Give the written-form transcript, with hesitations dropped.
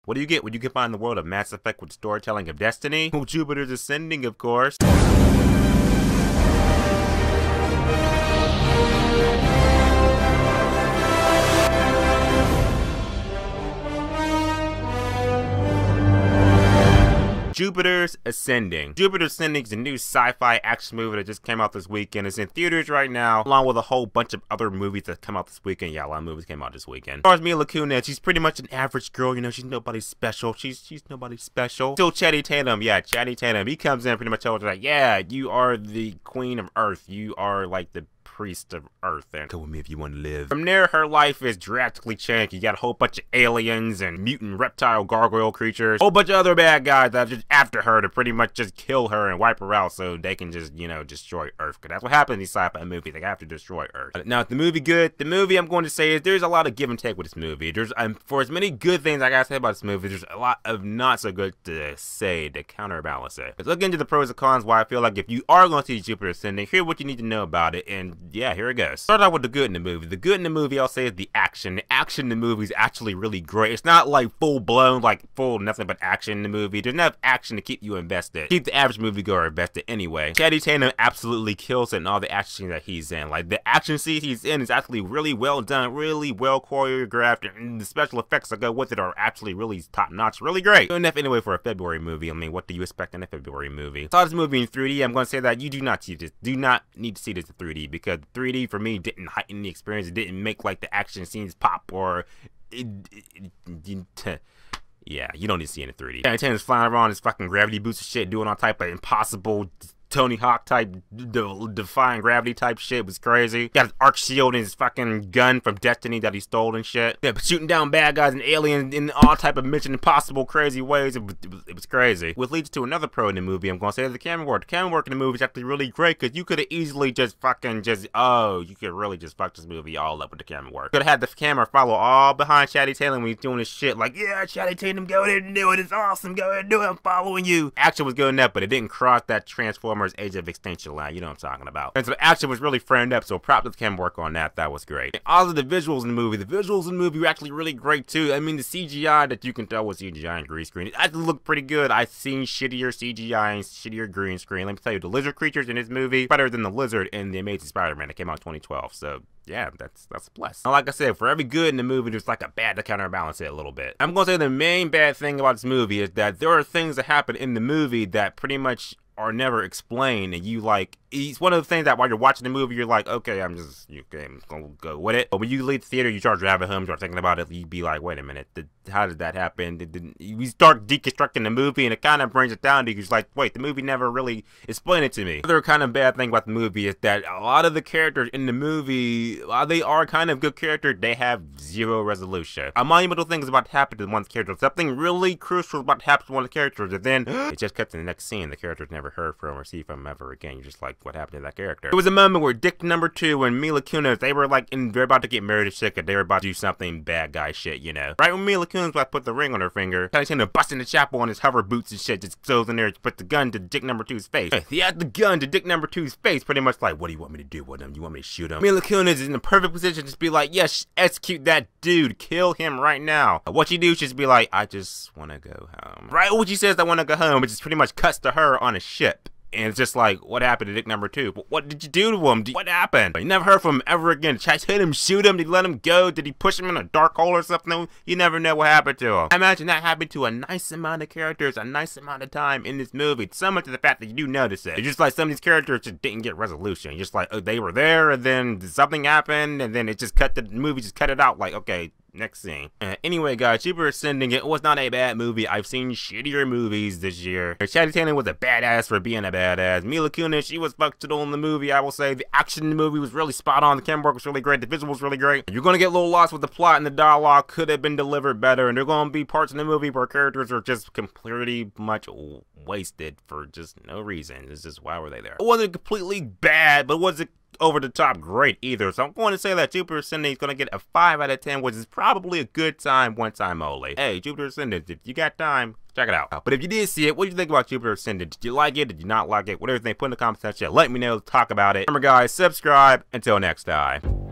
What do you get when you combine the world of Mass Effect with storytelling of Destiny? Well, Jupiter's Ascending, of course. Jupiter's Ascending. Jupiter's Ascending is a new sci-fi action movie that just came out this weekend. It's in theaters right now, along with a whole bunch of other movies that come out this weekend. Yeah, a lot of movies came out this weekend. As far as Mila Kunis, she's pretty much an average girl, you know, she's nobody special. She's nobody special. Still Channing Tatum, yeah, Channing Tatum. He comes in pretty much tells her like, yeah, you are the queen of Earth. You are like the priest of Earth, and come with me if you want to live. From there, her life is drastically changed. You got a whole bunch of aliens and mutant reptile gargoyle creatures, a whole bunch of other bad guys that are just after her to pretty much just kill her and wipe her out so they can just, you know, destroy Earth. Because that's what happens in these sci-fi movies. They have to destroy Earth. Now, is the movie good? The movie, I'm going to say, is there's a lot of give and take with this movie. There's, for as many good things I gotta say about this movie, there's a lot of not so good to say to counterbalance it. Let's look into the pros and cons why I feel like if you are going to see Jupiter Ascending, here's what you need to know about it, and yeah, here it goes. Start out with the good in the movie. The good in the movie, I'll say, is the action. The action in the movie is actually really great. It's not like full-blown, like full nothing but action in the movie. There's enough action to keep you invested. Keep the average moviegoer invested anyway. Channing Tatum absolutely kills it in all the action that he's in. Like, the action scenes he's in is actually really well done, really well choreographed, and the special effects that go with it are actually really top-notch, really great. Good enough anyway for a February movie. I mean, what do you expect in a February movie? I saw this movie in 3D. I'm going to say that you do not need to see this in 3D, because 3D for me didn't heighten the experience. It didn't make like the action scenes pop, or yeah, you don't need to see it in 3D. Channing Tatum's flying around his fucking gravity boots and shit, doing all type of impossible Tony Hawk type, defying gravity type shit. Was crazy. Got his arc shield and his fucking gun from Destiny that he stole and shit. Yeah, shooting down bad guys and aliens in all type of Mission Impossible crazy ways. It was crazy. Which leads to another pro in the movie. I'm gonna say the camera work. The camera work in the movie is actually really great, because you could have easily just you could really just fuck this movie all up with the camera work. Could have had the camera follow all behind Channing Tatum when he's doing his shit. Like, yeah, Channing Tatum, go ahead and do it. It's awesome. Go ahead and do it. I'm following you. Action was good enough, but it didn't cross that Transformers Age of Extinction line. You know what I'm talking about. And so the action was really framed up, so props to the camera work on that. That was great. And also the visuals in the movie. The visuals in the movie were actually really great too. I mean, the CGI that you can tell was CGI and green screen, it actually looked pretty good. I've seen shittier CGI and shittier green screen. Let me tell you, the lizard creatures in this movie better than the lizard in The Amazing Spider-Man that came out in 2012. So yeah, that's a plus. Now, like I said, for every good in the movie, there's like a bad to counterbalance it a little bit. I'm gonna say the main bad thing about this movie is that there are things that happen in the movie that pretty much are never explained, and you like, it's one of the things that while you're watching the movie, you're like, okay, I'm gonna go with it. But when you leave the theater, you start driving home, start thinking about it, you'd be like, wait a minute, how did that happen? We start deconstructing the movie, and it kind of brings it down to you. It's like, wait, the movie never really explained it to me. Another kind of bad thing about the movie is that a lot of the characters in the movie, while they are kind of good characters, they have zero resolution. A monumental thing is about to happen to one of the characters. Something really crucial is about to happen to one of the characters, and then it just cuts to the next scene. The character's never heard from or see from ever again. You're just like, what happened to that character? There was a moment where Dick number 2 and Mila Kunis, they were like, they're about to get married and shit, and they were about to do something bad guy shit, you know. Right when Mila Kunis about to put the ring on her finger, Channing Tatum busting the chapel on his hover boots and shit, just goes in there and puts the gun to Dick number 2's face. He had the gun to Dick number 2's face, pretty much like, what do you want me to do with him? You want me to shoot him? Mila Kunis is in the perfect position to just be like, yes, execute that dude, kill him right now. What you do is just be like, I just want to go home. Right when she says I want to go home, it just pretty much cuts to her on a ship. And it's just like, what happened to Dick number 2? What did you do to him? What happened? You never heard from him ever again. Did Channing Tatum shoot him? Did he let him go? Did he push him in a dark hole or something? You never know what happened to him. I imagine that happened to a nice amount of characters, a nice amount of time in this movie. So much to the fact that you do notice it. It's just like some of these characters just didn't get resolution. You're just like, oh, they were there, and then something happened, and then it just cut the movie, just cut it out like, okay, next scene. Anyway, guys, Jupiter Ascending, it was not a bad movie. I've seen shittier movies this year. Channing Tatum was a badass for being a badass. Mila Kunis, she was functional in the movie, I will say. The action in the movie was really spot on. The camera work was really great. The visual was really great. You're gonna get a little lost with the plot, and the dialogue could have been delivered better. And there are gonna be parts in the movie where characters are just completely much wasted for just no reason. It's just, why were they there? It wasn't completely bad, but was it over the top great either? So I'm going to say that Jupiter Ascending is going to get a 5 out of 10, which is probably a good time, one time only. Hey, Jupiter Ascending, if you got time, check it out. But if you did see it, what did you think about Jupiter Ascending? Did you like it? Did you not like it? Whatever you think, put in the comment section. Let me know. Talk about it. Remember, guys, subscribe. Until next time.